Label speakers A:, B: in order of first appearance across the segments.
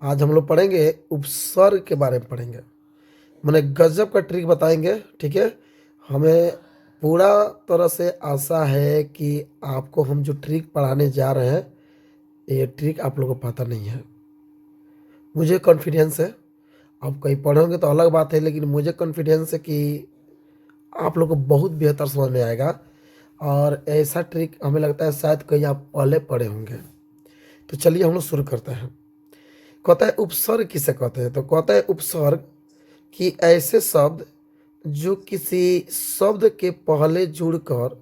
A: आज हम लोग पढ़ेंगे उपसर्ग के बारे में पढ़ेंगे। मैंने गजब का ट्रिक बताएंगे। ठीक है, हमें पूरा तरह से आशा है कि आपको हम जो ट्रिक पढ़ाने जा रहे हैं ये ट्रिक आप लोगों को पता नहीं है। मुझे कॉन्फिडेंस है, आप कहीं पढ़ोगे तो अलग बात है, लेकिन मुझे कॉन्फिडेंस है कि आप लोग को बहुत बेहतर समझ में आएगा। और ऐसा ट्रिक हमें लगता है शायद कहीं आप पहले पढ़े होंगे। तो चलिए हम लोग शुरू करते हैं। कहता है उपसर्ग किसे कहते हैं, तो कहता है उपसर्ग कि ऐसे शब्द जो किसी शब्द के पहले जुड़कर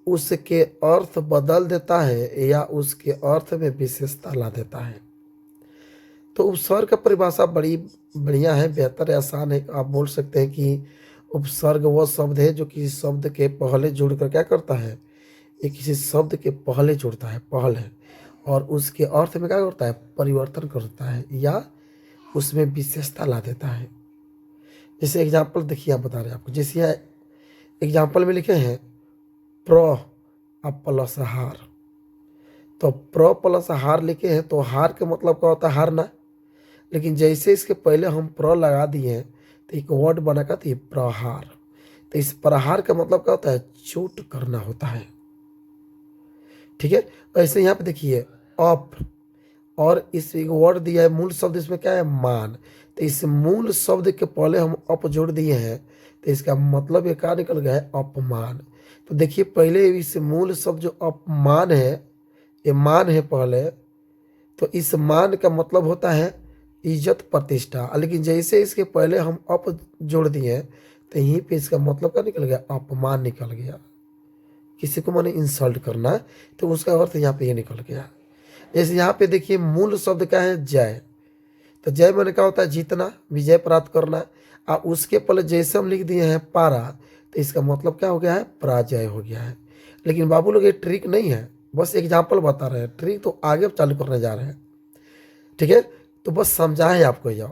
A: उसके अर्थ बदल देता है या उसके अर्थ में विशेषता ला देता है। तो उपसर्ग का परिभाषा बड़ी बढ़िया है, बेहतर है, आसान है। आप बोल सकते हैं कि उपसर्ग वह शब्द है जो किसी शब्द के पहले जुड़कर क्या करता है, ये किसी शब्द के पहले जुड़ता है, पहल है, और उसके अर्थ में क्या करता है, परिवर्तन करता है या उसमें विशेषता ला देता है। जैसे एग्जाम्पल देखिए, आप बता रहे हैं आपको, जैसे यहाँ एग्जाम्पल में लिखे हैं प्र प्लस हार। तो प्र प्लस हार लिखे हैं तो हार का मतलब क्या होता है, हारना। लेकिन जैसे इसके पहले हम प्र लगा दिए हैं तो एक वर्ड बना का तो ये प्रहार। तो इस प्रहार का मतलब क्या होता है, चोट करना होता है। ठीक है, ऐसे यहाँ पे देखिए अप, और इस एक वर्ड दिया है मूल शब्द, इसमें क्या है, मान। तो इस मूल शब्द के पहले हम अप जोड़ दिए हैं तो इसका मतलब ये क्या निकल गया है, अपमान। तो देखिए पहले इस मूल शब्द जो अपमान है, ये मान है पहले, तो इस मान का मतलब होता है इज्जत प्रतिष्ठा। लेकिन जैसे इसके पहले हम अप जोड़ दिए तो यहीं पे इसका मतलब क्या निकल गया, अपमान निकल गया। किसी को मैंने इंसल्ट करना है तो उसका अर्थ यहाँ पे ये निकल गया। जैसे यहाँ पे देखिए मूल शब्द क्या है, जय। तो जय मैंने क्या होता है, जीतना, विजय प्राप्त करना। और उसके पहले जैसे हम लिख दिए हैं पारा, तो इसका मतलब क्या हो गया है, पराजय हो गया है। लेकिन बाबू लोग ये ट्रिक नहीं है, बस एग्जाम्पल बता रहे हैं, ट्रिक तो आगे चालू करने जा रहे हैं। ठीक है, तो बस समझाएं आपको यह।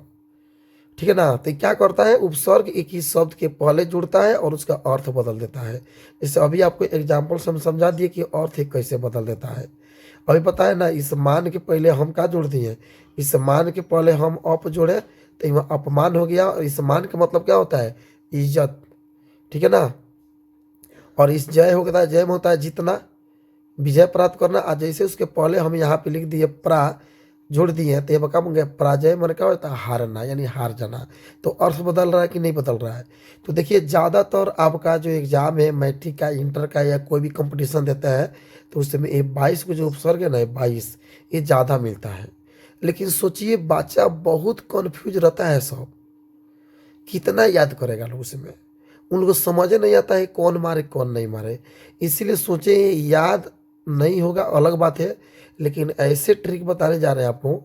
A: ठीक है ना, तो क्या करता है, उपसर्ग एक ही शब्द के पहले जुड़ता है और उसका अर्थ बदल देता है। जैसे अभी आपको एग्जाम्पल से हम समझा दिए कि अर्थ कैसे बदल देता है। अभी पता है ना, इस मान के पहले हम क्या जोड़ दिए, इस मान के पहले हम अप जोड़े तो यहाँ अपमान हो गया। और इस मान का मतलब क्या होता है, इज्जत। ठीक है ना, और इस जय होता है, जय में होता है जीतना, विजय प्राप्त करना। आज जैसे उसके पहले हम यहाँ पे लिख दिए प्रा जोड़ दिए हैं तो ये क्या बन गया, पराजय। मन क्या होता है, हारना, यानी हार जाना। तो अर्थ बदल रहा है कि नहीं बदल रहा है। तो देखिए ज़्यादातर आपका जो एग्जाम है मैट्रिक का, इंटर का, या कोई भी कंपटीशन देता है तो उसमें ये 22 को जो उपसर्ग है ना, 22 ये ज़्यादा मिलता है। लेकिन सोचिए बच्चा बहुत कन्फ्यूज रहता है, सब कितना याद करेगा लोग उसमें, उनको समझ नहीं आता है कौन मारे कौन नहीं मारे। इसीलिए सोचे याद नहीं होगा अलग बात है, लेकिन ऐसे ट्रिक बताने जा रहे हैं आपको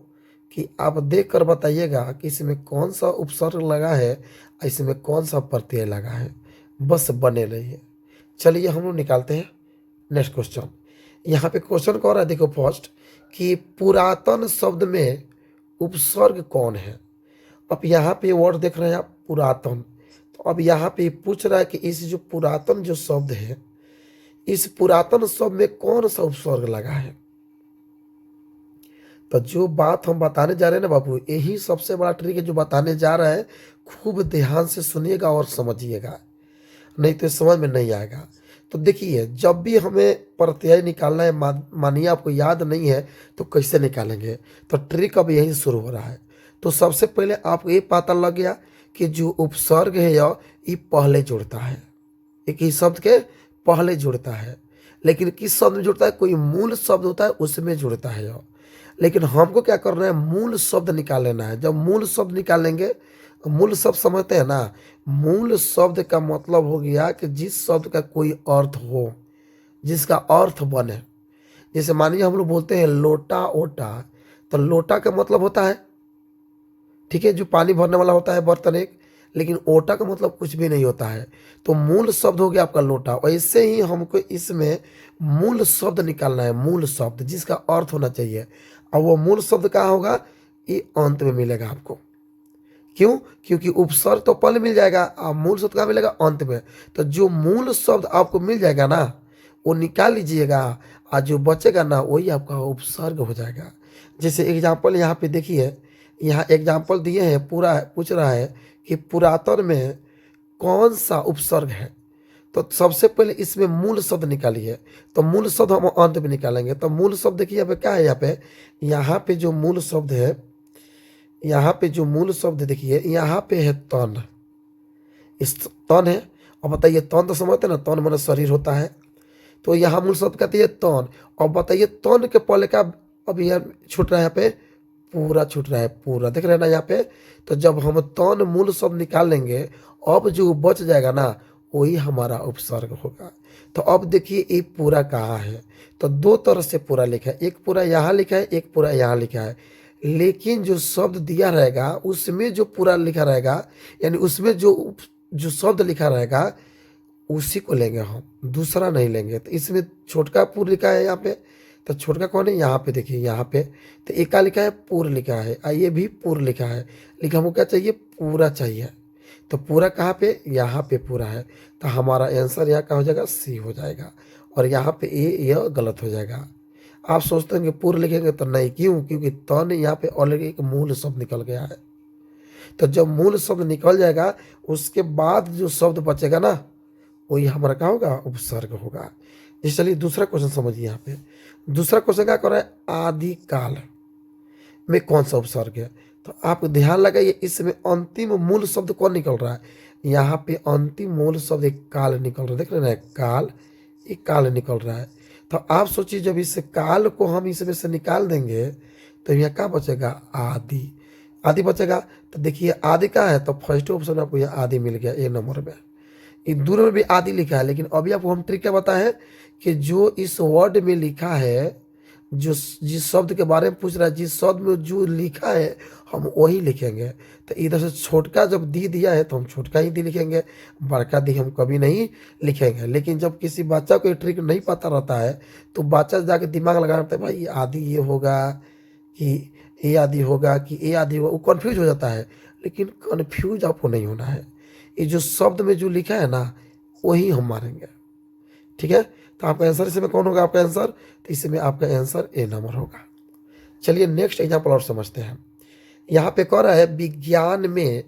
A: कि आप देख कर बताइएगा कि इसमें कौन सा उपसर्ग लगा है, इसमें कौन सा प्रत्यय लगा है। बस बने रहिए। चलिए हम लोग निकालते हैं नेक्स्ट क्वेश्चन। यहाँ पे क्वेश्चन कह रहा है, देखो फर्स्ट, कि पुरातन शब्द में उपसर्ग कौन है। अब यहाँ पे वर्ड देख रहे हैं आप, पुरातन। तो अब यहाँ पे पूछ रहा है कि इस जो पुरातन जो शब्द है, इस पुरातन शब्द में कौन सा उपसर्ग लगा है। तो जो बात हम बताने जा रहे हैं ना बाबू, यही सबसे बड़ा ट्रिक है जो बताने जा रहा है। खूब ध्यान से सुनिएगा और समझिएगा, नहीं तो समझ में नहीं आएगा। तो देखिए जब भी हमें प्रत्यय निकालना है, मानिए आपको याद नहीं है तो कैसे निकालेंगे। तो ट्रिक अब यही शुरू हो रहा है। तो सबसे पहले आपको ये पता लग गया कि जो उपसर्ग है यह ये पहले जुड़ता है, एक ही शब्द के पहले जुड़ता है। लेकिन किस शब्द में जुड़ता है, कोई मूल शब्द होता है उसमें जुड़ता है यह। लेकिन हमको क्या करना है, मूल शब्द निकाल लेना है। जब मूल शब्द निकालेंगे, मूल शब्द समझते हैं ना, मूल शब्द का मतलब हो गया कि जिस शब्द का कोई अर्थ हो, जिसका अर्थ बने। जैसे मानिए हम लोग बोलते हैं लोटा ओटा, तो लोटा का मतलब होता है, ठीक है, जो पानी भरने वाला होता है बर्तन एक। लेकिन ओटा का मतलब कुछ भी नहीं होता है। तो मूल शब्द हो गया आपका लोटा। वैसे ही हमको इसमें मूल शब्द निकालना है, मूल शब्द जिसका अर्थ होना चाहिए। और वो मूल शब्द कहाँ होगा, ये अंत में मिलेगा आपको। क्यों, क्योंकि उपसर्ग तो पहले मिल जाएगा और मूल शब्द कहाँ मिलेगा, अंत में। तो जो मूल शब्द आपको मिल जाएगा ना, वो निकाल लीजिएगा, और जो बचेगा ना वही आपका उपसर्ग हो जाएगा। जैसे एग्जाम्पल यहाँ पे देखिए, यहाँ एग्जाम्पल दिए हैं, पूरा पूछ रहा है कि पुरातन में कौन सा उपसर्ग है। तो सबसे पहले इसमें मूल शब्द निकालिए। तो मूल शब्द हम अंत में निकालेंगे। तो मूल शब्द देखिए यहाँ पे क्या है, यहाँ पे जो मूल शब्द है, यहाँ पे जो मूल शब्द देखिए, यहाँ पे है तन। इस तन है। और बताइए, तन तो समझते हैं ना, तन माने शरीर होता है। तो यहाँ मूल शब्द कहते हैं तन। और बताइए, तन के पहले का अभी यहाँ छूट रहा है, यहाँ पे पूरा छूट रहा है, पूरा देख रहे हैं ना यहाँ पे। तो जब हम तन मूल शब्द निकाल लेंगे, अब जो बच जाएगा ना, वही हमारा उपसर्ग होगा। तो अब देखिए ये पूरा कहाँ है। तो दो तरह से पूरा लिखा है, एक पूरा यहाँ लिखा है, एक पूरा यहाँ लिखा है। लेकिन जो शब्द दिया रहेगा उसमें जो पूरा लिखा रहेगा, यानी उसमें जो शब्द लिखा रहेगा उसी को लेंगे हम, दूसरा नहीं लेंगे। तो इसमें छोटका पूर लिखा है यहाँ पे। तो छोटका कौन है, यहाँ पे देखिए, यहाँ पे तो एक का लिखा है, पूर लिखा है, ये भी पूर लिखा है। लेकिन हमको क्या चाहिए, पूरा चाहिए। तो पूरा कहाँ पे, यहाँ पे पूरा है। तो हमारा आंसर यहाँ का हो जाएगा, सी हो जाएगा। और यहाँ पे ए, यह गलत हो जाएगा। आप सोचते हैं कि पूर्व लिखेंगे, तो नहीं। क्यों? क्योंकि तन यहाँ पे ऑलरेडी एक मूल शब्द निकल गया है। तो जब मूल शब्द निकल जाएगा, उसके बाद जो शब्द बचेगा ना, वही हमारा क्या होगा, उपसर्ग होगा। इस चलिए दूसरा क्वेश्चन समझिए। यहाँ पे दूसरा क्वेश्चन क्या कर रहा है, आदिकाल में कौन सा उपसर्ग है। तो आप ध्यान लगाइए, इसमें अंतिम मूल शब्द कौन निकल रहा है। यहाँ पे अंतिम मूल शब्द एक काल निकल रहा है, देख रहे हैं काल, एक काल निकल रहा है। तो आप सोचिए, जब इस काल को हम इसमें से निकाल देंगे, तो यहाँ क्या बचेगा, आदि। आदि बचेगा। तो देखिए आदि का है, तो फर्स्ट ऑप्शन आपको यहाँ आदि मिल गया ए नंबर में। इन दोनों में भी आदि लिखा है। लेकिन अभी आपको हम ट्रिक क्या बताएं कि जो इस वर्ड में लिखा है, जो जिस शब्द के बारे में पूछ रहा है, जिस शब्द में जो लिखा है, हम वही लिखेंगे। तो इधर से छोटका जब दी दिया है, तो हम छोटका ही दी लिखेंगे, बड़का दी हम कभी नहीं लिखेंगे। लेकिन जब किसी बच्चा को ये ट्रिक नहीं पता रहता है, तो बच्चा जाके दिमाग लगा रहता है, भाई ये आदि ये होगा कि ए आदि होगा कि ए आदि होगा, वो कन्फ्यूज हो जाता है। लेकिन कन्फ्यूज आपको नहीं होना है। ये जो शब्द में जो लिखा है ना, वही हम मारेंगे। ठीक है। तो आपका आंसर इसमें कौन होगा, आपका आंसर, तो इसमें आपका आंसर ए नंबर होगा। चलिए नेक्स्ट एग्जाम्पल और समझते हैं। यहाँ पे कह रहा है विज्ञान में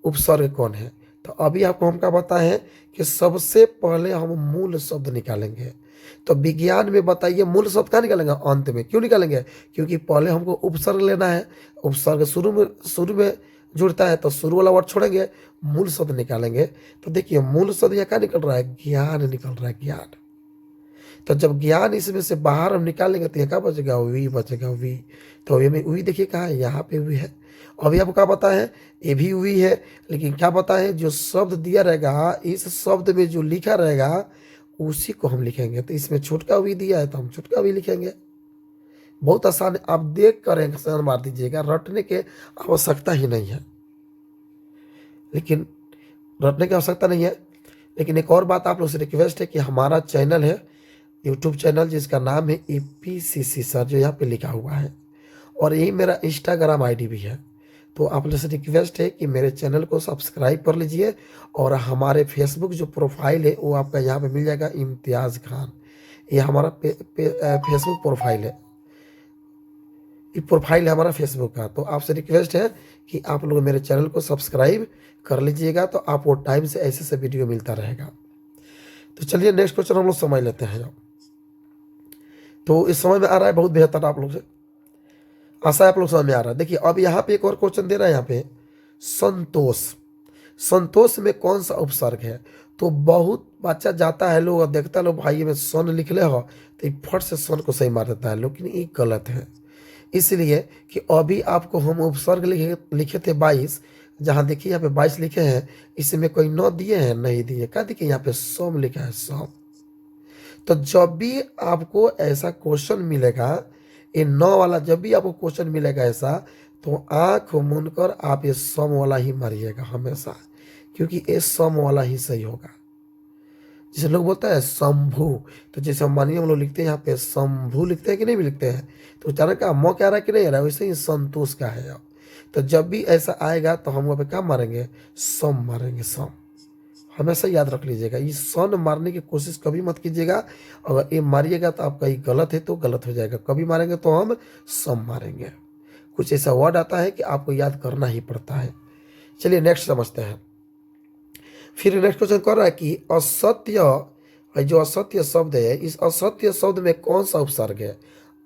A: उपसर्ग कौन है। तो अभी आपको हम क्या बताएं कि सबसे पहले हम मूल शब्द निकालेंगे। तो विज्ञान में बताइए मूल शब्द कहाँ निकालेंगे, अंत में। क्यों निकालेंगे, क्योंकि पहले हमको उपसर्ग लेना है। उपसर्ग शुरू में जुड़ता है, तो शुरू वाला वर्ड छोड़ेंगे, मूल शब्द निकालेंगे। तो देखिए मूल शब्द यहाँ क्या निकल रहा है, ज्ञान निकल रहा है, ज्ञान। तो जब ज्ञान इसमें से बाहर हम निकालेंगे, तो यहाँ क्या बचेगा, वी बचेगा, वी। तो ये में वी देखिए कहाँ है, यहाँ पे वी है। अभी आपको क्या पता है, ये भी वी है। लेकिन क्या पता है, जो शब्द दिया रहेगा, इस शब्द में जो लिखा रहेगा, उसी को हम लिखेंगे। तो इसमें छोटका वी दिया है, तो हम छोटका वी लिखेंगे। बहुत आसान है, आप देख कर आंसर मार दीजिएगा, रटने की आवश्यकता ही नहीं है। लेकिन रटने की आवश्यकता नहीं है। लेकिन एक और बात आप लोग से रिक्वेस्ट है कि हमारा चैनल है, यूट्यूब चैनल, जिसका नाम है EPCC सर, जो यहाँ पे लिखा हुआ है। और यही मेरा इंस्टाग्राम आईडी भी है। तो आप लोग से रिक्वेस्ट है कि मेरे चैनल को सब्सक्राइब कर लीजिए। और हमारे फेसबुक जो प्रोफाइल है, वो आपका यहाँ पे मिल जाएगा, इम्तियाज़ खान। ये हमारा फेसबुक प्रोफाइल है, ये प्रोफाइल है हमारा फेसबुक का। तो आपसे रिक्वेस्ट है कि आप लोग मेरे चैनल को सब्सक्राइब कर लीजिएगा, तो आपको टाइम से ऐसे वीडियो मिलता रहेगा। तो चलिए नेक्स्ट क्वेश्चन हम लोग समझ लेते हैं। तो इस समय में आ रहा है बहुत बेहतर, आप लोग से आशा है आप लोग समझ में आ रहा है। देखिए अब यहाँ पे एक और क्वेश्चन दे रहा है, यहाँ पे संतोष। संतोष में कौन सा उपसर्ग है। तो बहुत बच्चा जाता है, लोग देखता है, लोग भाई में सन लिख ले हो, तो फट से सन को सही मार देता है। लेकिन ये गलत है। इसलिए कि अभी आपको हम उपसर्ग लिखे थे 22, जहाँ देखिए यहाँ पे 22 लिखे हैं, इसमें कोई 9 दिए हैं, नहीं दिए। क्या देखिए यहाँ पे सम लिखा है, सम। तो जब भी आपको ऐसा क्वेश्चन मिलेगा, ये 9 वाला जब भी आपको क्वेश्चन मिलेगा ऐसा, तो आंख मूंद कर आप ये सम वाला ही मारिएगा हमेशा, क्योंकि ये सम वाला ही सही होगा। जैसे लोग बोलते हैं शंभू, तो जैसे हम मानिए हम लोग लिखते हैं यहाँ पे शंभू लिखते हैं कि नहीं भी लिखते हैं, तो उच्चारण का म क्या आ रहा है कि नहीं आ रहा है, वैसे ही संतोष का है। तो जब भी ऐसा आएगा, तो हम वहाँ पे क्या मारेंगे, सम मारेंगे, सम। हमेशा याद रख लीजिएगा, ये सन मारने की कोशिश कभी मत कीजिएगा। अगर ये मारिएगा तो आपका ये गलत है, तो गलत हो जाएगा। कभी मारेंगे तो हम सम मारेंगे। कुछ ऐसा वर्ड आता है कि आपको याद करना ही पड़ता है। चलिए नेक्स्ट समझते हैं। फिर नेक्स्ट क्वेश्चन कर रहा है कि असत्य, जो असत्य शब्द है, इस असत्य शब्द में कौन सा उपसर्ग है।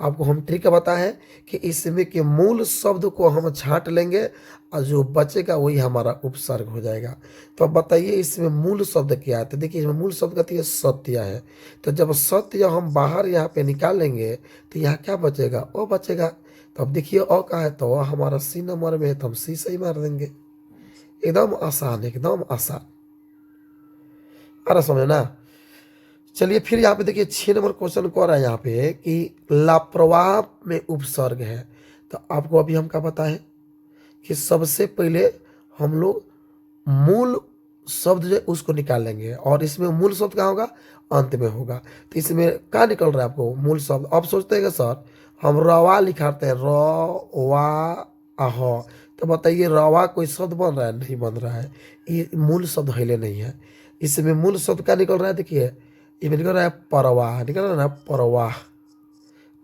A: आपको हम ट्रिक बता है कि इसमें के मूल शब्द को हम छांट लेंगे और जो बचेगा वही हमारा उपसर्ग हो जाएगा। तो अब बताइए इसमें मूल शब्द क्या है। तो देखिए इसमें मूल शब्द कहती है सत्य है। तो जब सत्य हम बाहर यहाँ पे निकाल लेंगे तो यहाँ क्या बचेगा, ओ बचेगा। तो अब देखिए ओ का है तो हमारा सी नंबर में है, तो हम सी सही मार देंगे। एकदम आसान, एकदम आसान, आ रहा समझ ना। चलिए फिर यहाँ पे देखिए 6 नंबर क्वेश्चन कह रहा है यहाँ पे कि लाप्रवाह में उपसर्ग है। तो आपको अभी हम क्या बताएं कि सबसे पहले हम लोग मूल शब्द जो है उसको निकाल लेंगे और इसमें मूल शब्द क्या होगा, अंत में होगा। तो इसमें क्या निकल रहा है आपको मूल शब्द। अब सोचते हैं कि सर हम रवा लिखाते हैं, र वा आह, तो बताइए रवा कोई शब्द बन रहा है, नहीं बन रहा है, ये मूल शब्द हिले नहीं है। इसमें मूल शब्द क्या निकल रहा है, देखिए ये निकल रहा है परवाह, निकल रहा है ना परवाह।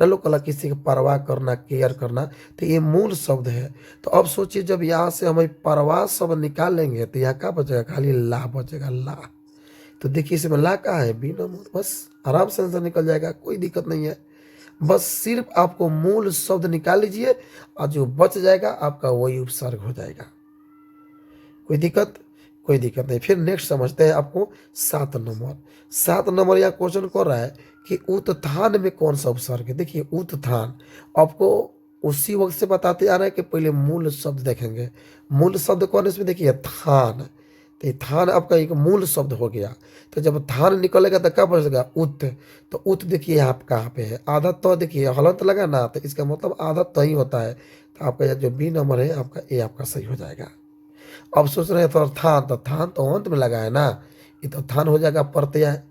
A: न लोग कला किसी की परवाह करना, केयर करना, तो ये मूल शब्द है। तो अब सोचिए जब यहाँ से हम परवाह शब्द निकाल लेंगे तो यहाँ क्या बचेगा, खाली ला बचेगा, ला। तो देखिए इसमें ला का है बी नंबर, बस आराम से आंसर निकल जाएगा, कोई दिक्कत नहीं है। बस सिर्फ आपको मूल शब्द निकाल लीजिए और जो बच जाएगा आपका वही उपसर्ग हो जाएगा। कोई दिक्कत, कोई दिक्कत नहीं। फिर नेक्स्ट समझते हैं आपको 7 नंबर। 7 नंबर यहाँ क्वेश्चन कर रहा है कि उत्थान में कौन सा उपसर्ग है। देखिए उत्थान आपको उसी वक्त से बताते आ रहा है कि पहले मूल शब्द देखेंगे। मूल शब्द कौन है इसमें, देखिए थान। तो ये थान आपका एक मूल शब्द हो गया। तो जब थान निकलेगा तो क्या बचेगा, उत। तो उत देखिए यहाँ पे कहाँ पे है, आधा तो देखिए हलंत लगा ना, तो इसका मतलब आधा तो ही होता है। तो आपका यहाँ जो बी नंबर है आपका ए आपका सही हो जाएगा। अब सोच रहे हैं तो थान तो अंत में लगा है ना, ये तो थान हो जाएगा प्रत्यय।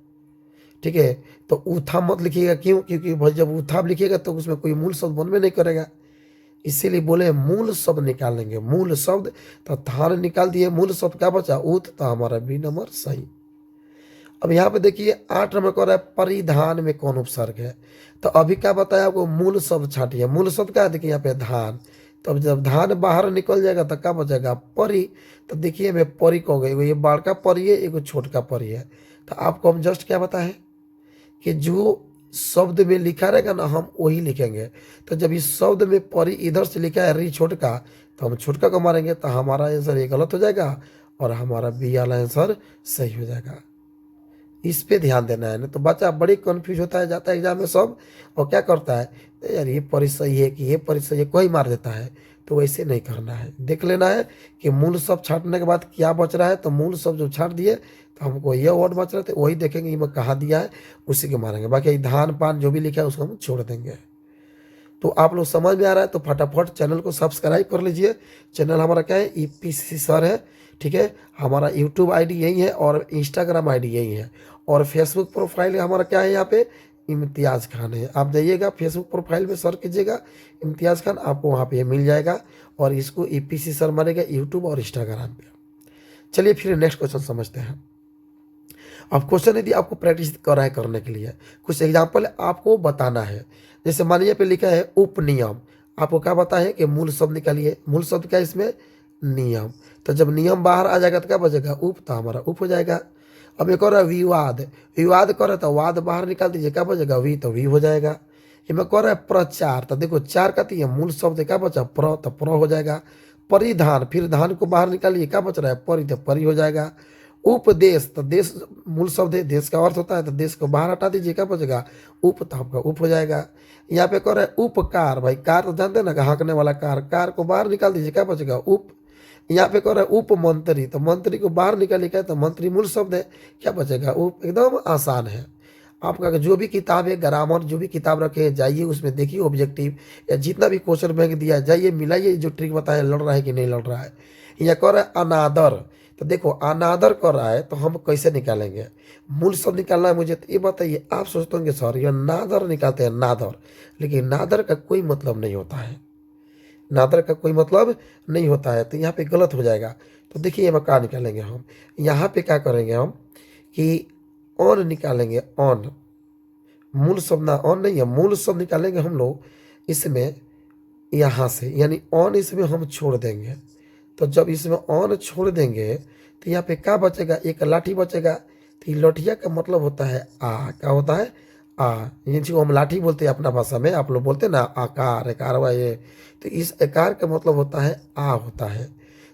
A: ठीक है, तो ऊथा मत लिखिएगा, क्यों, क्योंकि भाई जब ऊथा लिखिएगा तो उसमें कोई मूल शब्द बनवे नहीं करेगा, इसीलिए बोले मूल शब्द निकालेंगे। मूल शब्द तो थान निकाल दिए, मूल शब्द क्या बचा, ऊत, तो हमारा बी नंबर सही। अब यहाँ पे देखिए 8 नंबर कह रहा है परिधान में कौन उपसर्ग है। तो अभी क्या बताया आपको, मूल शब्द छाटिए। मूल शब्द क्या है, देखिए यहाँ पे धान। तब जब धान बाहर निकल जाएगा तो क्या बचेगा, परी। तो देखिए मैं परी कह गई, एगो ये बड़का परी है, एगो छोटका परी है। तो आपको हम जस्ट क्या बताएं कि जो शब्द में लिखा रहेगा ना हम वही लिखेंगे। तो जब इस शब्द में परी इधर से लिखा है री छोटका, तो हम छोटका को मारेंगे, तो हमारा आंसर ये गलत हो जाएगा और हमारा बी वाला आंसर सही हो जाएगा। इस पे ध्यान देना है ना, तो बच्चा बड़ी कंफ्यूज होता है, जाता है एग्जाम में सब और क्या करता है, यार ये परी सही है कि ये परी सही है, कोई मार देता है। तो वैसे नहीं करना है, देख लेना है कि मूल शब्द छाटने के बाद क्या बच रहा है। तो मूल शब्द जो छाट दिए तो हमको ये वर्ड बच रहे थे वही देखेंगे, ये मैं कहाँ दिया है उसी के मारेंगे। बाकी धान पान जो भी लिखा है उसको हम छोड़ देंगे। तो आप लोग समझ में आ रहा है तो फटाफट चैनल को सब्सक्राइब कर लीजिए। चैनल हमारा क्या है, ईपीसी सर है। ठीक है, हमारा यूट्यूब आईडी यही है और इंस्टाग्राम आईडी यही है और फेसबुक प्रोफाइल हमारा क्या है, यहाँ पे इम्तियाज़ खान है। आप जाइएगा फेसबुक प्रोफाइल में सर्च कीजिएगा इम्तियाज़ खान, आपको वहाँ पे ये मिल जाएगा। और इसको ईपीसी सर मारेगा यूट्यूब और इंस्टाग्राम पे। चलिए फिर नेक्स्ट क्वेश्चन समझते हैं। अब क्वेश्चन यदि आपको प्रैक्टिस कर रहा है करने के लिए कुछ एग्जाम्पल आपको बताना है। जैसे मानिए पे लिखा है उपनियम, आपको क्या पता है कि मूल शब्द निकालिए। मूल शब्द क्या है इसमें, नियम। तो जब नियम बाहर आ जाएगा तो क्या बचेगा, उप, तो हमारा उप हो जाएगा। अब एक और है विवाद, विवाद कर रहा तो वाद बाहर निकाल दीजिए, क्या बचेगा, वी, तो वी हो जाएगा। ये मैं कह रहा है प्रचार, तो देखो चार का है मूल शब्द क्या बचा, प्र, तो प्र हो जाएगा। परिधान, फिर धान को बाहर निकालिए, क्या बच रहा है, परि, तो परि हो जाएगा। उपदेश, तो देश मूल शब्द है, देश का अर्थ होता है, तो देश को बाहर हटा दीजिए, क्या बचेगा, उप, तो आपका उप हो जाएगा। यहाँ पे कह रहा है उपकार, भाई कार तो जानते हैं ना, हाँकने वाला कार, कार को बाहर निकाल दीजिए, क्या बचेगा, उप। यहाँ पे कह रहा है उप मंत्री, तो मंत्री को बाहर निकालिए, क्या, तो मंत्री मूल शब्द है, क्या बचेगा, उप। एकदम आसान है। आपका जो भी किताब है ग्रामर, जो भी किताब रखे हैं जाइए उसमें देखिए ऑब्जेक्टिव या जितना भी क्वेश्चन बैंक दिया है जाइए मिलाइए, जो ट्रिक बताए लड़ रहा है कि नहीं लड़ रहा है। यहाँ कह रहा है अनादर, तो देखो अनादर कर रहा है तो हम कैसे निकालेंगे, मूल शब्द निकालना है मुझे। तो ये बताइए, आप सोचते होंगे सर ये नादर निकालते हैं, नादर, लेकिन नादर का कोई मतलब नहीं होता है, नादर का कोई मतलब नहीं होता है, तो यहाँ पे गलत हो जाएगा। तो देखिए यहाँ क्या निकालेंगे हम, यहाँ पे क्या करेंगे हम कि ऑन निकालेंगे, ऑन मूल शब्द ना, ऑन नहीं है, मूल शब्द निकालेंगे हम लोग इसमें यहाँ से, यानी ऑन इसमें हम छोड़ देंगे। तो जब इसमें ऑन छोड़ देंगे तो यहाँ पे क्या बचेगा, एक लाठी बचेगा। तो ये लौठिया का मतलब होता है आ। क्या होता है? आ। ये जिसको हम लाठी बोलते हैं अपना भाषा में, आप लोग बोलते हैं ना आकार, एकार हुआ ये। तो इस एकार का मतलब होता है आ होता है।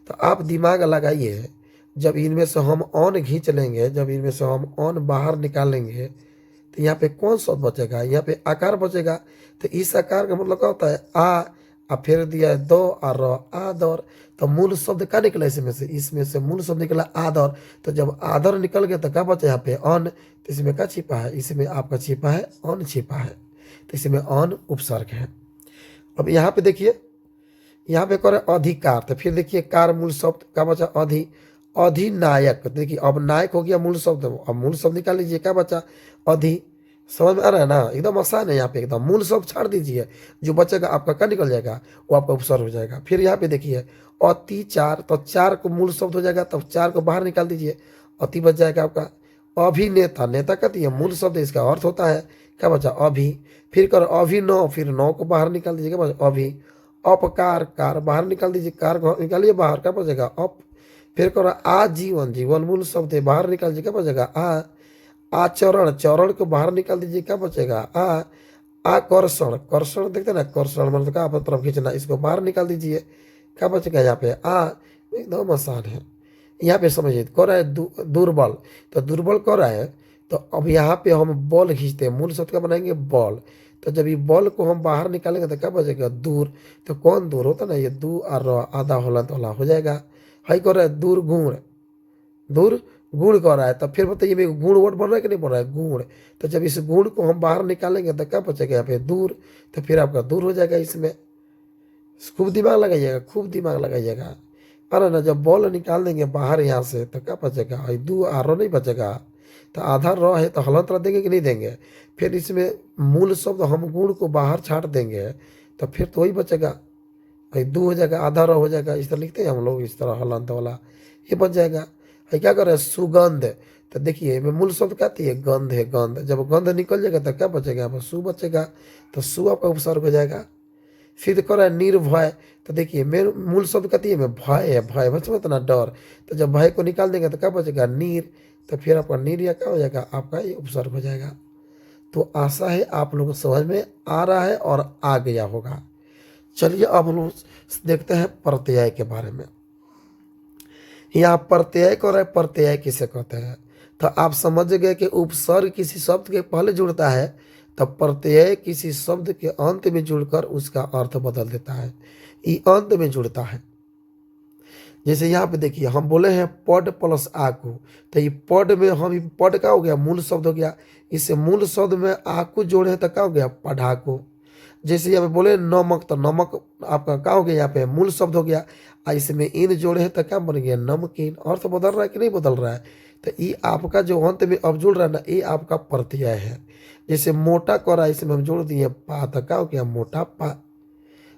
A: तो आप दिमाग लगाइए, जब इनमें से हम ऑन खींच लेंगे, जब इनमें से हम ऑन बाहर निकालेंगे तो यहाँ पे कौन शब्द बचेगा? यहाँ पे आकार बचेगा। तो इस आकार का मतलब क्या होता है? आ फिर दिया है दो और आदर। तो मूल शब्द क्या निकला इसमें से? इसमें से मूल शब्द निकला आदर। तो जब आदर निकल गया तो क्या बचा यहाँ पे? अन। तो इसमें क्या छिपा है? इसमें आपका छिपा है अन छिपा है। तो इसमें अन उपसर्ग है। अब यहाँ पे देखिए, यहाँ पे करे अधिकार। तो फिर देखिए कार मूल शब्द का बचा अधि। अधिनायक। तो देखिए अब नायक हो गया मूल शब्द। अब मूल शब्द निकाल लीजिए, क्या बचा? अधि। समझ में आ रहा है ना? एकदम आसान है। यहाँ पे एकदम मूल शब्द छाड़ दीजिए, जो बचेगा आपका क्या निकल जाएगा? वो आपका उपसर्ग हो जाएगा। फिर यहाँ पे देखिए अतिचार। तो चार को मूल शब्द हो जाएगा, तब चार को बाहर निकाल दीजिए, अति बच जाएगा आपका। अभिनेता। नेता कहती है मूल शब्द, इसका अर्थ होता है क्या बचा? अभी। फिर करो अभिनव। फिर नौ को बाहर निकाल दीजिए, क्या बचा? अभी। अपकार। कार बाहर निकाल दीजिए, कार को निकालिए बाहर, क्या बचेगा? अप। फिर करो आजीवन। जीवन मूल शब्द है, बाहर निकाल दीजिए, क्या बचेगा? आ। आचरण। चरण को बाहर निकाल दीजिए, क्या बचेगा? आ। आकर्षण। कर्षण देखते ना, कर्षण मतलब क्या? अपनी तरफ खींचना, इसको बाहर निकाल दीजिए, क्या बचेगा यहाँ पे? आ। एकदम आसान है। यहाँ पे समझिए कर रहा है दुर्बल। तो दुर्बल कर रहा है। तो अब यहाँ पे हम बॉल खींचते हैं, मूल शब्द का बनाएंगे बॉल। तो जब ये बॉल को हम बाहर निकालेंगे तो क्या बचेगा? दूर। तो कौन दूर होता ना, ये दू और आधा होला तो होला हो जाएगा। हाई कर रहा है दूर गुण। दूर गुण कर रहा है। तो फिर बताइए मेरे गुण वर्ड बन रहा है कि नहीं बन रहा है? गुण। तो जब इस गुण को हम बाहर निकालेंगे तो क्या बचेगा यहाँ पे? दूर। तो फिर आपका दूर हो जाएगा। इसमें खूब दिमाग लगाइएगा, खूब दिमाग लगाइएगा। अरे ना, जब बॉल निकाल देंगे बाहर यहाँ से तो क्या बचेगा? दू आर नहीं बचेगा। तो आधा र है तो हलंत रह देंगे कि नहीं देंगे? फिर इसमें मूल शब्द हम गुण को बाहर छाट देंगे तो फिर तो वही बचेगा, भाई दू हो जाएगा, आधा र हो जाएगा। इस तरह लिखते हैं हम लोग, इस तरह हलंत वाला, ये बच जाएगा। है क्या कर रहे हैं? सुगंध। तो देखिए मैं मूल शब्द कहती है गंध है, गंध। जब गंध निकल जाएगा तो क्या बचेगा? यहाँ पर सु बचेगा। तो सु आपका उपसर्ग हो जाएगा। फिर कर रहा है निर्भय। तो देखिए मेरे मूल शब्द कहती है मैं भय है, भय बच में इतना डर। तो जब भय को निकाल देंगे तो क्या बचेगा? नीर। तो फिर आपका नीर या क्या हो जाएगा? आपका ये उपसर्ग हो जाएगा। तो आशा है आप लोगों को समझ में आ रहा है और आ गया होगा। चलिए अब हम लोग देखते हैं प्रत्यय के बारे में। यहाँ प्रत्यय को रहे, प्रत्यय किसे कहते हैं? तो आप समझ गए कि उपसर्ग किसी शब्द के पहले जुड़ता है, तब प्रत्यय किसी शब्द के अंत में जुड़कर उसका अर्थ बदल देता है। ये अंत में जुड़ता है। जैसे यहाँ पे देखिए हम बोले हैं पड प्लस आकू। तो ये पड में हम पड का हो गया? मूल शब्द हो गया। इससे मूल शब्द में आकू जोड़े तो क्या हो गया? पढ़ाकू। जैसे यहाँ पे बोले नमक, तो नमक आपका क्या हो गया? यहाँ पे मूल शब्द हो गया। इसमें इन जोड़े हैं तो क्या बन गया? नमकीन। अर्थ बदल रहा है कि नहीं बदल रहा है? तो ये आपका जो अंत में अब जुड़ रहा है ना, ये आपका प्रत्यय है। जैसे मोटा करा, इसमें हम जोड़ दिए पा, तो क्या हो गया? मोटा पा।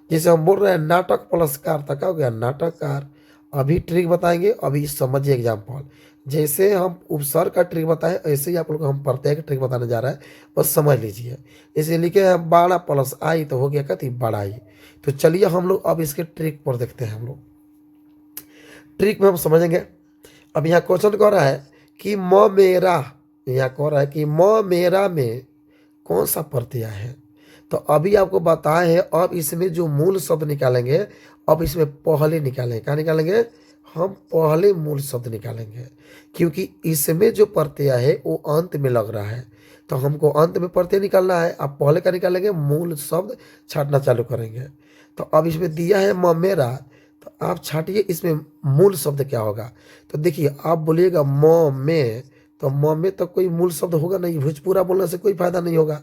A: जैसे हम बोल रहे हैं नाटक प्लस कार, तो क्या हो गया? नाटककार। अभी ट्रिक बताएंगे, अभी समझिए एग्जाम्पल। जैसे हम उपसर्ग का ट्रिक बताएं, ऐसे ही आप लोग को हम प्रत्यय का ट्रिक बताने जा रहे हैं, बस समझ लीजिए। इसे लिखे हैं बाड़ा प्लस आई, तो हो गया कथी? बड़ाई। तो चलिए हम लोग अब इसके ट्रिक पर देखते हैं। हम लोग ट्रिक में हम समझेंगे। अब यहाँ क्वेश्चन कह रहा है कि म मेरा, यहाँ कह रहा है कि म मेरा में कौन सा प्रत्यय है? तो अभी आपको बताए हैं। अब इसमें जो मूल शब्द निकालेंगे, अब इसमें पहले निकालेंगे। क्या निकालेंगे? हम पहले मूल शब्द निकालेंगे, क्योंकि इसमें जो प्रत्यय है वो अंत में लग रहा है। तो हमको अंत में प्रत्यय निकालना है। आप पहले का निकालेंगे, मूल शब्द छाटना चालू करेंगे। तो अब इसमें दिया है म मेरा, तो आप छाटिए इसमें मूल शब्द क्या होगा। तो देखिए आप बोलिएगा म में, तो म में तो कोई मूल शब्द होगा नहीं, भोजपुरा बोलने से कोई फायदा नहीं होगा।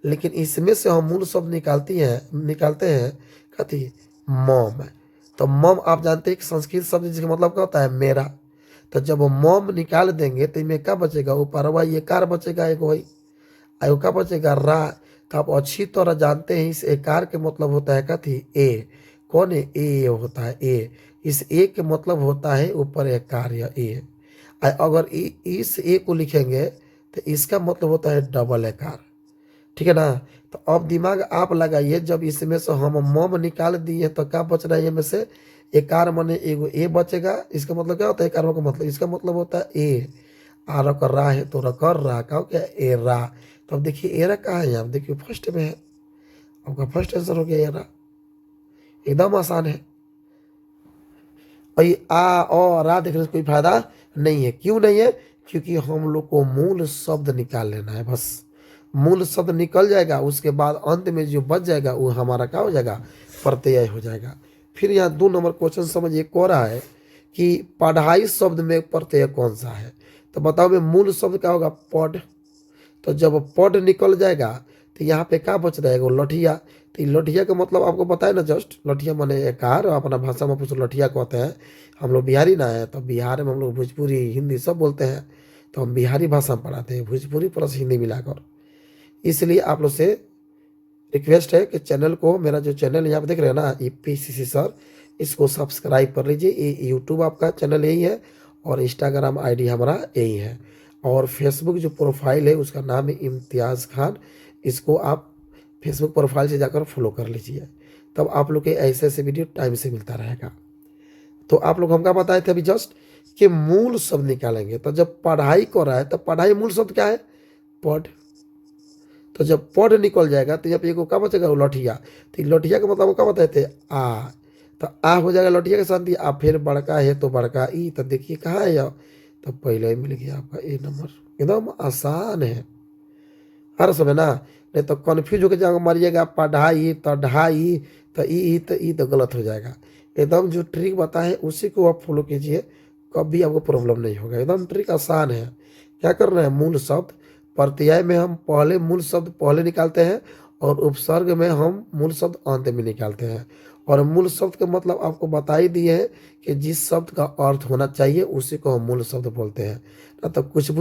A: लेकिन इसमें से हम मूल शब्द निकालते हैं कथी? मम। तो मम आप जानते हैं कि संस्कृत शब्द जिसका मतलब क्या होता है? मेरा। तो जब मम निकाल देंगे तो इनमें क्या बचेगा? ऊपर वही एकार बचेगा, एक वही आयु का बचेगा रा। तो आप अच्छी तरह जानते हैं इस एकार के मतलब होता है कथी? ए। कौन है? ए होता है। ए। इस ए के मतलब होता है ऊपर एकार या ए। अगर इस ए को लिखेंगे तो इसका मतलब होता है डबल एकार। ठीक है ना। तो अब दिमाग आप लगाइए, जब इसमें से हम मम निकाल दिए तो क्या बच रहा है, ये में से एकार मने एगो ए बचेगा। इसका मतलब क्या होता है एकार का मतलब, इसका मतलब होता है ए। आ र कर रहा है तो र कर रहा का हो क्या ए रा। तो अब देखिए एरा कहाँ है, यहाँ देखिए फर्स्ट में है। आपका फर्स्ट आंसर हो गया एरा, एकदम आसान है। और ये आ और रा देखने से कोई फायदा नहीं है। क्यों नहीं है, क्योंकि हम लोग को मूल शब्द निकाल लेना है बस। मूल शब्द निकल जाएगा, उसके बाद अंत में जो बच जाएगा वो हमारा क्या हो जाएगा, प्रत्यय हो जाएगा। फिर यहाँ 2 नंबर क्वेश्चन समझिए, कह रहा है कि पढ़ाई शब्द में प्रत्यय कौन सा है। तो बताओ मैं, मूल शब्द क्या होगा, पढ़। तो जब पढ़ निकल जाएगा तो यहाँ पे क्या बच रहेगा, लठिया। तो ये लठिया का मतलब आपको पता है ना, जस्ट लठिया माने एकार, अपना भाषा में पूछो लठिया कहते हैं। हम लोग बिहारी ना है, तो बिहार में हम लोग भोजपुरी हिंदी सब बोलते हैं। तो हम बिहारी भाषा में पढ़ाते हैं, भोजपुरी प्लस हिंदी मिलाकर। इसलिए आप लोग से रिक्वेस्ट है कि चैनल को, मेरा जो चैनल यहाँ पे देख रहे हैं ना, EPCC सर, इसको सब्सक्राइब कर लीजिए। ये यूट्यूब आपका चैनल यही है, और इंस्टाग्राम ID हमारा यही है, और फेसबुक जो प्रोफाइल है उसका नाम है इम्तियाज़ खान। इसको आप फेसबुक प्रोफाइल से जाकर फॉलो कर लीजिए, तब आप लोग के ऐसे ऐसे वीडियो टाइम से मिलता रहेगा। तो आप लोग हमका बताए थे अभी जस्ट कि मूल शब्द निकालेंगे। तो जब पढ़ाई कर रहा है तो पढ़ाई मूल शब्द क्या है, पढ़। तो जब पढ़ निकल जाएगा तो जब एगो क्या बचेगा, वो लठिया। तो ये लठिया का मतलब वो क्या बताए थे, आ। तो आ हो जाएगा लठिया के साथ ही आ, फिर बड़का है तो बड़का ई। तो देखिए कहाँ है यह, तो पहले ही मिल गया आपका ए नंबर। एकदम आसान है, हर समय ना। नहीं तो कन्फ्यूज होकर जहाँ मारिएगा पढ़ाई तो ढाई, तो ई तो गलत हो जाएगा। एकदम जो ट्रिक बताए उसी को आप फॉलो कीजिए, कभी आपको प्रॉब्लम नहीं होगा। एकदम ट्रिक आसान है। क्या करना है, मूल शब्द प्रत्यय में हम पहले मूल शब्द पहले निकालते हैं, और उपसर्ग में हम मूल शब्द अंत में निकालते हैं। और मूल शब्द का मतलब आपको बता ही दिए हैं कि जिस शब्द का अर्थ होना चाहिए उसी को हम मूल शब्द बोलते हैं। ना तो कुछ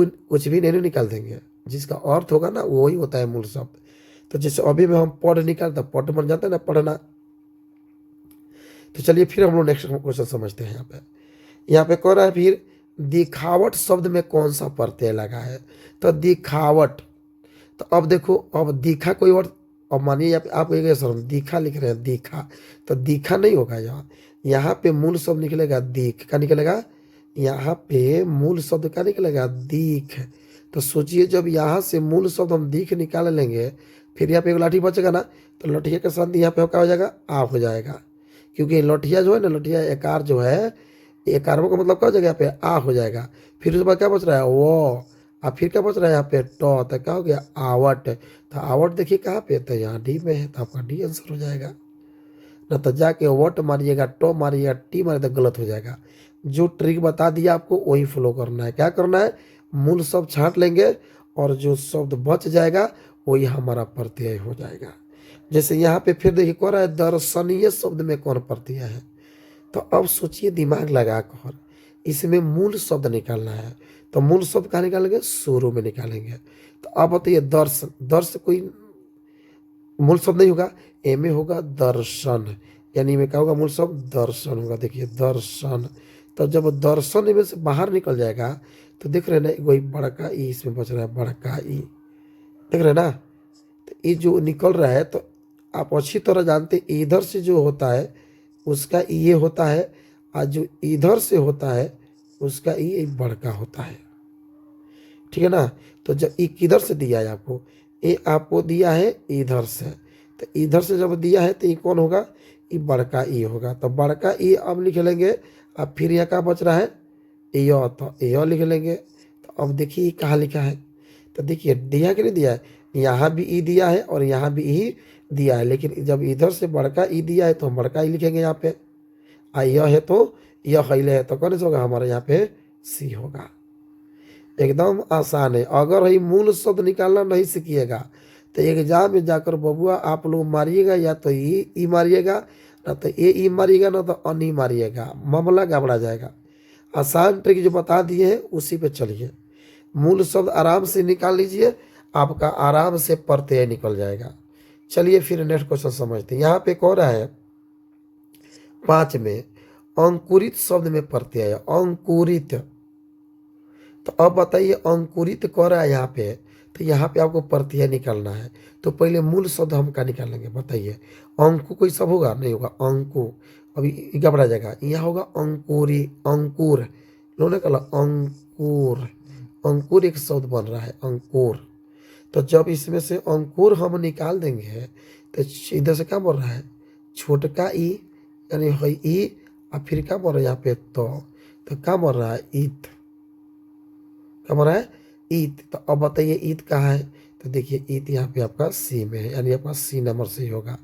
A: भी नहीं निकाल देंगे, जिसका अर्थ होगा ना वही होता है मूल शब्द। तो जैसे अभी में हम पढ़ निकालते, पढ़ बन जाता है ना, पढ़ना। तो चलिए फिर हम लोग नेक्स्ट क्वेश्चन समझते हैं। यहाँ पे कह रहा है फिर, दिखावट शब्द में कौन सा प्रत्यय लगा है। तो दिखावट, तो अब देखो, अब दिखा कोई और, अब मानिए यहाँ पे आप एक सर दिखा लिख रहे हैं, दिखा। तो दिखा नहीं होगा यहाँ, यहाँ पे मूल शब्द निकलेगा दीख। क्या निकलेगा, यहाँ पे मूल शब्द क्या निकलेगा, दीख। तो सोचिए जब यहाँ से मूल शब्द हम दीख निकाल लेंगे, फिर यहाँ पे एक लाठी बचेगा ना, तो लठिया के साथ यहाँ पे क्या हो जाएगा, आ हो जाएगा। क्योंकि लठिया जो है ना, लठिया एकार जो है, एकारों का मतलब क्या हो जाएगा, यहाँ पे आ हो जाएगा। फिर उसके बाद क्या बच रहा है, वो। अब फिर क्या बच रहा है यहाँ पे, टॉ। तो क्या हो गया, आवट। तो आवट देखिए कहाँ पे, तो यहाँ डी में है, तो आपका डी आंसर हो जाएगा। ना तो जाके वट मारिएगा, टॉ मारिएगा, टी मारिए तो गलत हो जाएगा। जो ट्रिक बता दिया आपको वही फॉलो करना है। क्या करना है, मूल शब्द छांट लेंगे, और जो शब्द बच जाएगा वही हमारा प्रत्यय हो जाएगा। जैसे यहाँ पे फिर देखिए कह रहा है, दर्शनीय शब्द में कौन प्रत्यय है। तो अब सोचिए दिमाग लगा कर, इसमें मूल शब्द निकालना है। तो मूल शब्द कहाँ निकालेंगे, शुरू में निकालेंगे। तो अब बताइए, दर्श, दर्श कोई मूल शब्द नहीं होगा, ए में होगा दर्शन। यानी में क्या होगा, मूल शब्द दर्शन होगा। देखिए दर्शन। तो जब दर्शन में से बाहर निकल जाएगा, तो देख रहे हैं ना, वही बड़का ई इसमें बच रहा है, बड़का ई। देख रहे हैं ना, तो ये जो निकल रहा है, तो आप अच्छी तरह जानते हैं, इधर से जो होता है उसका ये होता है, और जो इधर से होता है उसका ये बड़का होता है। ठीक है ना। तो जब ये किधर से दिया है आपको, ये आपको दिया है इधर से। तो इधर से जब दिया है तो ये कौन होगा, ये बड़का ई होगा। तो बड़का ई अब लिख लेंगे। अब फिर यह क्या बच रहा है, यो। तो यो लिख लेंगे। तो अब देखिए ये कहाँ लिखा है, तो देखिए दिया कि नहीं दिया है, यहाँ भी ई दिया है और यहाँ भी ई दिया है। लेकिन जब इधर से बड़का ई दिया है तो हम बड़का ई लिखेंगे यहाँ पे। यह है तो यह खैले है, तो कौन सा होगा हमारा यहाँ पे, सी होगा। एकदम आसान है। अगर ही मूल शब्द निकालना नहीं सीखिएगा तो एग्जाम में जाकर बबुआ आप लोग मारिएगा, या तो ई मारिएगा, ना तो ई मारिएगा, ना तो अन ई मारिएगा, मामला गड़बड़ा जाएगा। आसान ट्रिक जो बता दिए हैं उसी पे चलिए। मूल शब्द आराम से निकाल लीजिए, आपका आराम से प्रत्यय निकल जाएगा। चलिए फिर नेक्स्ट क्वेश्चन समझते हैं। यहाँ पे कह रहा है 5 में, अंकुरित शब्द में प्रत्यय है, अंकुरित। तो अब बताइए, अंकुरित कह रहा है यहाँ पे, तो यहाँ पे आपको प्रत्यय निकालना है। तो पहले मूल शब्द हम क्या निकालेंगे बताइए। अंकु कोई सब होगा नहीं होगा, अंकु अभी घबरा जाएगा, यहाँ होगा अंकुरी, अंकुर लोगों ने कहा अंकुर, अंकुर एक शब्द बन रहा है अंकुर। तो जब इसमें से अंकुर हम निकाल देंगे तो इधर से क्या बोल रहा है, छोटका ई यानी है ई, और फिर क्या बोल रहा है यहाँ पे तो क्या बोल रहा है ईत, क्या बोल रहा है ईत। तो अब बताइए ईत कहाँ है, तो देखिए ईत यहाँ पे आपका सी में है, यानी आपका सी नंबर से ही होगा।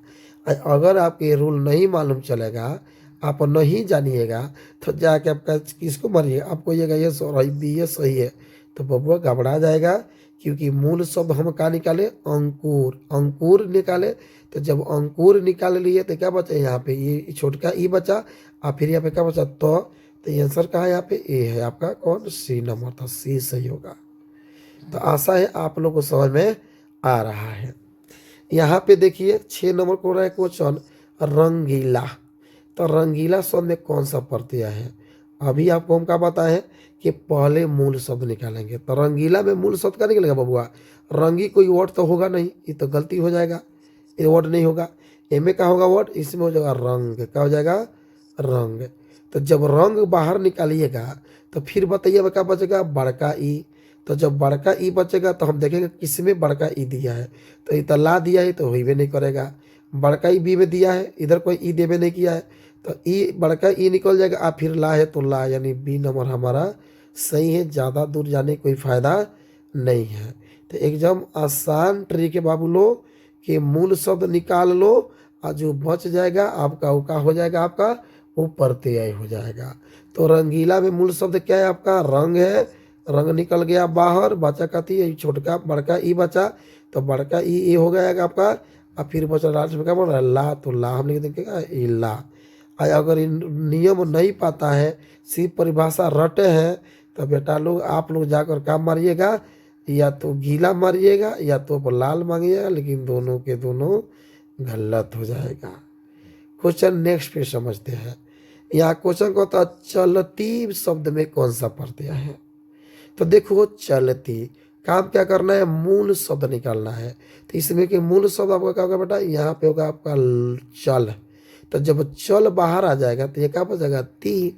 A: अगर आपको ये रूल नहीं मालूम चलेगा, आप नहीं जानिएगा, तो जाके आपका किसको मारिएगा, आपको ये ये सही बी ये सही है, तो बबुआ घबरा जाएगा। क्योंकि मूल शब्द हम कहाँ निकाले, अंकुर, अंकुर निकाले। तो जब अंकुर निकाल लिए तो क्या बचा यहाँ पे, ये छोटका ई बचा, और फिर यहाँ पे क्या बचा तो ये आंसर कहाँ है यहाँ पे, ए है आपका कौन, सी नंबर था, सी सही होगा। तो आशा है आप लोगों को समझ में आ रहा है। यहाँ पे देखिए 6 नंबर को रहा है क्वेश्चन, रंगीला। तो रंगीला शब्द में कौन सा प्रत्यय है, अभी आपको हम क्या बताएं कि पहले मूल शब्द निकालेंगे। तो रंगीला में मूल शब्द क्या निकलेगा बबुआ, रंगी कोई वर्ड तो होगा नहीं, ये तो गलती हो जाएगा, ये वर्ड नहीं होगा। एम का होगा वर्ड, इसमें हो जाएगा रंग, क्या हो जाएगा रंग। तो जब रंग बाहर निकालिएगा तो फिर बताइए क्या बचेगा, बड़का ई। तो जब बड़का ई बचेगा तो हम देखेंगे किस में बड़का ई दिया है, तो ई तो ला दिया है तो होइबे नहीं करेगा। बड़का ई बी में दिया है, इधर कोई ई देवे नहीं किया है, तो ई बड़का ई निकल जाएगा, आ फिर ला है तो ला, यानी बी नंबर हमारा सही है। ज़्यादा दूर जाने कोई फ़ायदा नहीं है। तो एकदम आसान ट्रिक है बाबू लो, कि मूल शब्द निकाल लो और जो बच जाएगा आपका वो का हो जाएगा, आपका वो प्रत्यय हो जाएगा। तो रंगीला में मूल शब्द क्या है आपका, रंग है, रंग निकल गया बाहर, बचा कथी, छोटका बड़का ई बचा, तो बड़का ई हो गया आपका, और फिर बचा लास्ट में क्या बोल रहा है ला, तो ला हम लिख देंगे ई ला। अगर इन नियम नहीं पता है, सिर्फ परिभाषा रटे हैं, तो बेटा लोग आप लोग जाकर काम मारिएगा, या तो गीला मारिएगा या तो लाल मांगिएगा, लेकिन दोनों के दोनों गलत हो जाएगा। क्वेश्चन नेक्स्ट पे समझते हैं। यहाँ क्वेश्चन को होता चलती शब्द में कौन सा प्रत्यय है। तो देखो चलती, काम क्या करना है, मूल शब्द निकालना है। तो इसमें कि मूल शब्द आपका क्या होगा बेटा, यहाँ पे होगा आपका चल। तो जब चल बाहर आ जाएगा तो ये क्या बचेगा ती।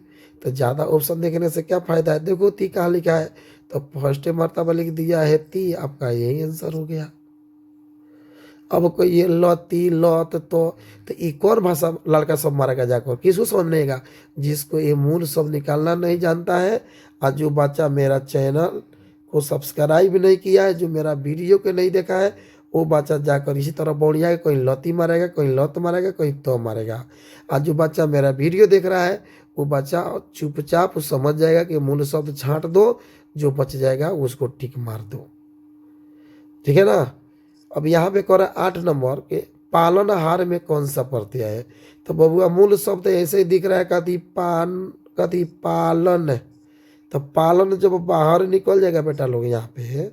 A: तो ज़्यादा ऑप्शन देखने से क्या फायदा है, देखो ती कहाँ लिखा है, तो फर्स्ट मर्तबा लिख दिया है ती, आपका यही आंसर हो गया। अब कोई ये लती लत तो ये कौन भाषा लड़का सब मारेगा जाकर, किसको समझ नहीं आएगा, जिसको ये मूल शब्द निकालना नहीं जानता है। और जो बच्चा मेरा चैनल को सब्सक्राइब नहीं किया है, जो मेरा वीडियो को नहीं देखा है, वो बच्चा जाकर इसी तरह बोलिएगा, कोई लती मारेगा, कोई लत मारेगा, कोई तो मारेगा। और जो बच्चा मेरा वीडियो देख रहा है वो बच्चा चुपचाप समझ जाएगा कि मूल शब्द छांट दो, जो बच जाएगा उसको टिक मार दो, ठीक है ना। अब यहाँ पे कह रहा है 8 नंबर के पालनहार में कौन सा प्रत्यय है। तो बबुआ मूल शब्द ऐसे ही दिख रहा है, कति पालन। तो पालन जब बाहर निकल जाएगा बेटा लोग, यहाँ पे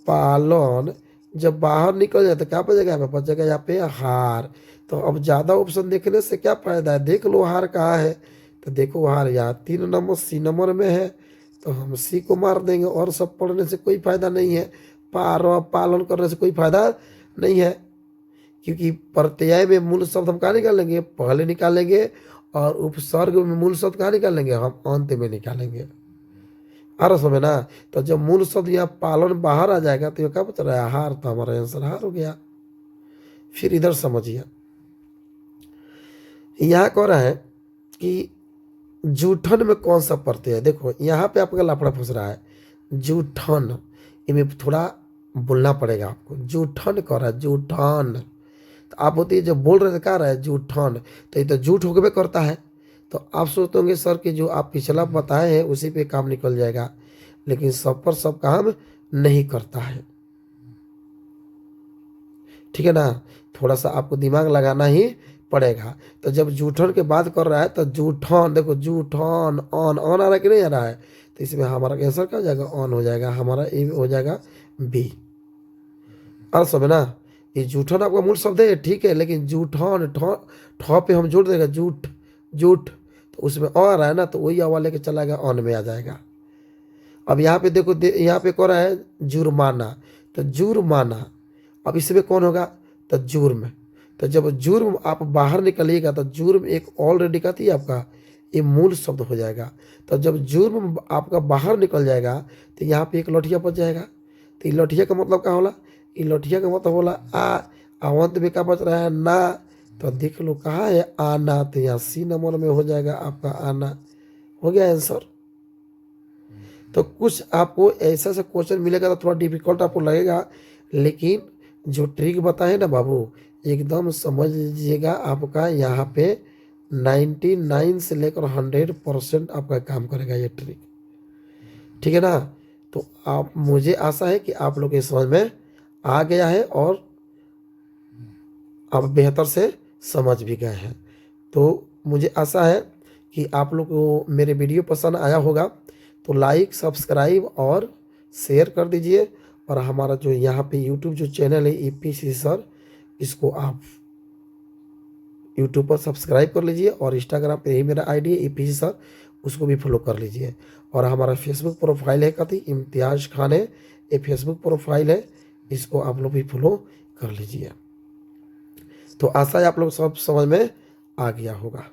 A: पालन जब बाहर निकल जाए तो क्या बचेगा, यहाँ पे बचेगा यहाँ पे हार। तो अब ज़्यादा ऑप्शन देखने से क्या फायदा है, देख लो हार कहाँ है। तो देखो हार यहाँ 3 नंबर सी नंबर में है, तो हम सी को मार देंगे, और सब पढ़ने से कोई फायदा नहीं है, पालन करने से कोई फायदा नहीं है। क्योंकि प्रत्यय में मूल शब्द हम कहाँ निकालेंगे, पहले निकालेंगे, और उपसर्ग में मूल शब्द कहाँ निकालेंगे, हम अंत में निकालेंगे। आ रहा समझ ना। तो जब मूल शब्द यहाँ पालन बाहर आ जाएगा तो ये क्या बच रहा है हार, तो हमारा आंसर हार हो गया। फिर इधर समझिए, यहाँ कह रहा है कि जूठन में कौन सा प्रत्यय है। देखो यहाँ पे आपका लफड़ा फंस रहा है, जूठन, इनमें थोड़ा बोलना पड़ेगा आपको। जूठन कह रहा है, जूठन। तो आप होती है जब बोल रहे थे क्या रहा है जूठन, तो ये तो झूठ होकर करता है। तो आप सोचते होंगे सर कि जो आप पिछला बताए हैं उसी पे काम निकल जाएगा, लेकिन सब पर सब काम नहीं करता है, ठीक है ना। थोड़ा सा आपको दिमाग लगाना ही पड़ेगा। तो जब जूठन के बात कर रहा है तो जूठन, देखो जूठन ऑन ऑन आ रहा है कि नहीं आ रहा है, तो इसमें हमारा आंसर क्या हो जाएगा, ऑन हो जाएगा, हमारा ए हो जाएगा बी। और सब है ना। ये जूठन आपका मूल शब्द है ठीक है, लेकिन जूठन ठ पे हम जोड़ देगा, जूठ जूठ, तो उसमें आ रहा है ना, तो वही आवाज लेके चला गया, ऑन में आ जाएगा। अब यहाँ पे देखो यहाँ पे कह रहा है जुर्माना। तो जुर्माना, अब इसमें कौन होगा, तो जुर्म। तो जब जुर्म आप बाहर निकलिएगा तो जुर्म एक ऑलरेडी कहती है आपका ये मूल शब्द हो जाएगा। तो जब जुर्म आपका बाहर निकल जाएगा तो यहाँ पे एक लठिया बच जाएगा। तो ये लठिया का मतलब क्या होला, ये लठिया का मतलब होला आ, अवंत में क्या बच रहा है, ना। तो देख लो कहाँ है आना, तो यहाँ सी नंबर में हो जाएगा आपका आना। हो गया आंसर। तो कुछ आपको ऐसा ऐसा क्वेश्चन मिलेगा तो थोड़ा डिफिकल्ट आपको लगेगा, लेकिन जो ट्रिक बताए ना बाबू एकदम समझ लीजिएगा, आपका यहाँ पे 99 से लेकर 100% आपका काम करेगा ये ट्रिक, ठीक है ना। तो आप, मुझे आशा है कि आप लोग के समझ में आ गया है और आप बेहतर से समझ भी गए हैं। तो मुझे आशा है कि आप लोग को मेरे वीडियो पसंद आया होगा, तो लाइक सब्सक्राइब और शेयर कर दीजिए। और हमारा जो यहाँ पे यूट्यूब जो चैनल है ईपीसी सर, इसको आप यूट्यूब पर सब्सक्राइब कर लीजिए और इंस्टाग्राम पे ही मेरा आईडी है ईपीसी सर, उसको भी फॉलो कर लीजिए। और हमारा फेसबुक प्रोफाइल है कति इम्तियाज खान है, ये फेसबुक प्रोफाइल है, इसको आप लोग भी फॉलो कर लीजिए। तो आशा है आप लोग सब समझ में आ गया होगा।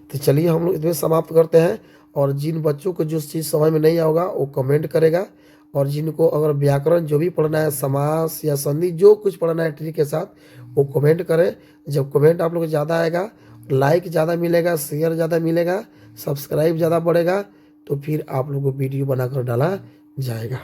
A: तो चलिए हम लोग इसमें समाप्त करते हैं। और जिन बच्चों को जो चीज़ समझ में नहीं आएगा वो कमेंट करेगा, और जिनको अगर व्याकरण जो भी पढ़ना है, समास या संधि जो कुछ पढ़ना है ट्री के साथ, वो कमेंट करें। जब कमेंट आप लोग को ज़्यादा आएगा, लाइक ज़्यादा मिलेगा, शेयर ज़्यादा मिलेगा, सब्सक्राइब ज़्यादा बढ़ेगा, तो फिर आप लोग को वीडियो बनाकर डाला जाएगा।